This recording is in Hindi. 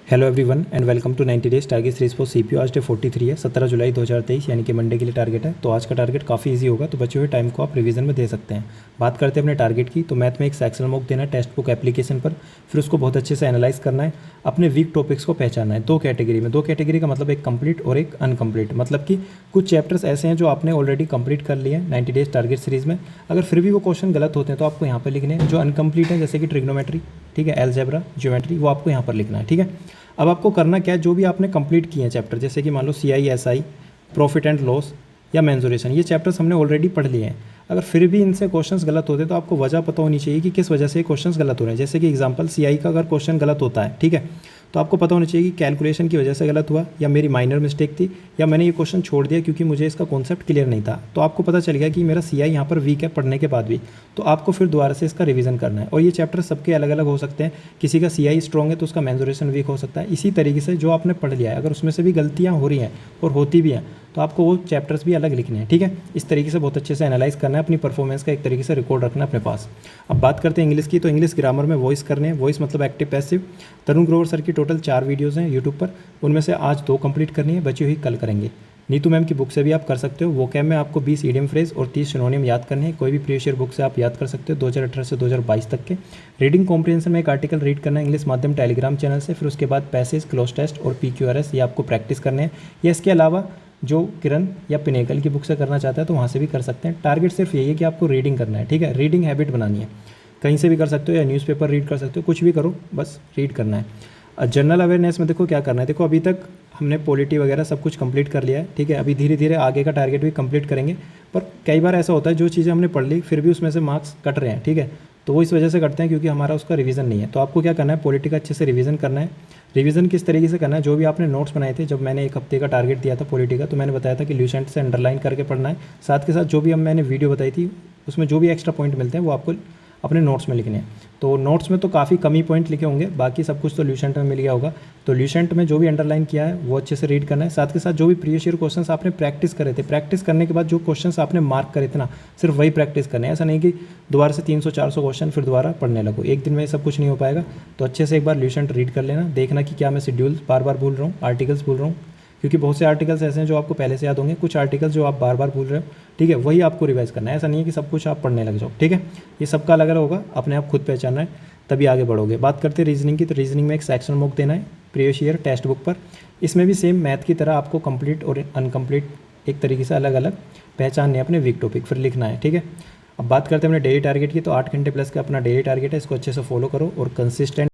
Hello everyone and welcome to 90 days target series for CPU. आज डे 43 है, 17 जुलाई 2023 यानी कि मंडे के लिए टारगेट है। तो आज का टारगेट काफ़ी इजी होगा, तो बचे हुए टाइम को आप रिवीजन में दे सकते हैं। बात करते हैं अपने टारगेट की, तो मैथ में एक सेक्शन मॉक देना है टेक्स्ट बुक एप्लीकेशन पर, फिर उसको बहुत अच्छे से एनालाइज करना है, अपने वीक टॉपिक्स को पहचानना है। दो कैटेगरी का मतलब एक कंप्लीट और एक अनकम्प्लीट। मतलब कि कुछ चैप्टर्स ऐसे हैं जो आपने ऑलरेडी कंप्लीट कर लिए हैं 90 डेज टारगेट सीरीज में, अगर फिर भी वो क्वेश्चन गलत होते हैं तो आपको यहाँ पर लिखने हैं। जो अनकम्प्लीट है जैसे कि ट्रिग्नोमेट्री, ठीक है, एलजेब्रा, ज्योमेट्री, वो आपको यहाँ पर लिखना है। ठीक है, अब आपको करना क्या है, जो भी आपने कंप्लीट किए हैं चैप्टर, जैसे कि मान लो CISI, प्रॉफिट एंड लॉस या मेंसुरेशन, ये चैप्टर्स हमने ऑलरेडी पढ़ लिए हैं। अगर फिर भी इनसे क्वेश्चंस गलत होते हैं तो आपको वजह पता होनी चाहिए कि किस वजह से क्वेश्चंस गलत हो रहे हैं। जैसे कि एग्जांपल CI का अगर क्वेश्चन गलत होता है, ठीक है, तो आपको पता होना चाहिए कि कैलकुलेशन की वजह से गलत हुआ, या मेरी माइनर मिस्टेक थी, या मैंने ये क्वेश्चन छोड़ दिया क्योंकि मुझे इसका कॉन्सेप्ट क्लियर नहीं था। तो आपको पता चल गया कि मेरा CI यहाँ पर वीक है पढ़ने के बाद भी, तो आपको फिर दोबारा से इसका रिवीजन करना है। और ये चैप्टर सबके अलग अलग हो सकते हैं, किसी का CI स्ट्रॉन्ग है तो उसका मेंसुरेशन वीक हो सकता है। इसी तरीके से जो आपने पढ़ लिया है, अगर उसमें से भी गलतियाँ हो रही हैं और होती भी हैं, तो आपको वो चैप्टर्स भी अलग लिखने हैं। ठीक है, इस तरीके से बहुत अच्छे से एनालाइज करना है, अपनी परफॉर्मेंस का एक तरीके से रिकॉर्ड रखना है अपने पास। अब बात करते हैं इंग्लिश की, तो इंग्लिश ग्रामर में वॉइस करने हैं। वॉइस मतलब एक्टिव पैसिव। तरुण ग्रोवर सर की टोटल 4 वीडियोज़ हैं यूट्यूब पर, उनमें से आज 2 कंप्लीट करनी है, बची हुई कल करेंगे। नीतू मैम की बुक से भी आप कर सकते हो। वोकैब में आपको 20 इडियम फ्रेज और 30 सिनोनिम याद करने हैं। कोई भी प्रीवियस ईयर बुक से आप याद कर सकते हो 2018 से 2022 तक के। रीडिंग कॉम्प्रिहेंशन में एक आर्टिकल रीड करना है इंग्लिश माध्यम टेलीग्राम चैनल से। फिर उसके बाद पैसेज, क्लोज टेस्ट और PQRS, ये आपको प्रैक्टिस करने हैं। या इसके अलावा जो किरण या पिनेकल की बुक से करना चाहता है तो वहाँ से भी कर सकते हैं। टारगेट सिर्फ यही है कि आपको रीडिंग करना है। ठीक है, रीडिंग हैबिट बनानी है। कहीं से भी कर सकते हो, या न्यूज़पेपर रीड कर सकते हो, कुछ भी करो, बस रीड करना है। जनरल अवेयरनेस में देखो क्या करना है। देखो अभी तक हमने पॉलिटी वगैरह सब कुछ कंप्लीट कर लिया है। ठीक है, अभी धीरे धीरे आगे का टारगेट भी कंप्लीट करेंगे। पर कई बार ऐसा होता है जो चीज़ें हमने पढ़ ली फिर भी उसमें से मार्क्स कट रहे हैं। ठीक है, तो वो इस वजह से कटते हैं क्योंकि हमारा उसका रिवीजन नहीं है। तो आपको क्या करना है, पॉलिटी का अच्छे से रिवीजन करना है। रिवीजन किस तरीके से करना है, जो भी आपने नोट्स बनाए थे, जब मैंने 1 हफ्ते का टारगेट दिया था पॉलिटी का, तो मैंने बताया था कि ल्यूसेंट से अंडरलाइन करके पढ़ना है। साथ के साथ जो भी मैंने वीडियो बताई थी उसमें जो भी एक्स्ट्रा पॉइंट मिलते हैं वो आपको अपने नोट्स में लिखने हैं। तो नोट्स में तो काफ़ी कम ही पॉइंट लिखे होंगे, बाकी सब कुछ तो ल्यूसेंट में मिल गया होगा। तो ल्यूसेंट में जो भी अंडरलाइन किया है वो अच्छे से रीड करना है। साथ के साथ जो भी प्रीवियस ईयर क्वेश्चंस आपने प्रैक्टिस करे थे, प्रैक्टिस करने के बाद जो क्वेश्चंस आपने मार्क करे थे ना, सिर्फ वही प्रैक्टिस करने हैं। ऐसा नहीं कि दोबारा से 300-400 क्वेश्चन फिर दोबारा पढ़ने लगो, एक दिन में सब कुछ नहीं हो पाएगा। तो अच्छे से एक बार ल्यूसेंट रीड कर लेना, देखना कि क्या मैं शेड्यूल बार बार भूल रहा हूँ, आर्टिकल्स भूल रहा हूँ, क्योंकि बहुत से आर्टिकल्स ऐसे हैं जो आपको पहले से याद होंगे, कुछ आर्टिकल्स जो आप बार बार भूल रहे हो। ठीक है, वही आपको रिवाइज करना है। ऐसा नहीं है कि सब कुछ आप पढ़ने लग जाओ। ठीक है, ये सबका अलग अलग होगा, अपने आप खुद पहचानना है, तभी आगे बढ़ोगे। बात करते हैं रीजनिंग की, तो रीजनिंग में एक सेक्शन मॉक देना है प्रीवियस ईयर टेक्स्ट बुक पर। इसमें भी सेम मैथ की तरह आपको कंप्लीट और अनकम्प्लीट एक तरीके से अलग अलग पहचानने हैं अपने वीक टॉपिक, फिर लिखना है। ठीक है, अब बात करते हैं अपने डेली टारगेट की, तो 8 घंटे प्लस का अपना डेली टारगेट है, इसको अच्छे से फॉलो करो और कंसिस्टेंट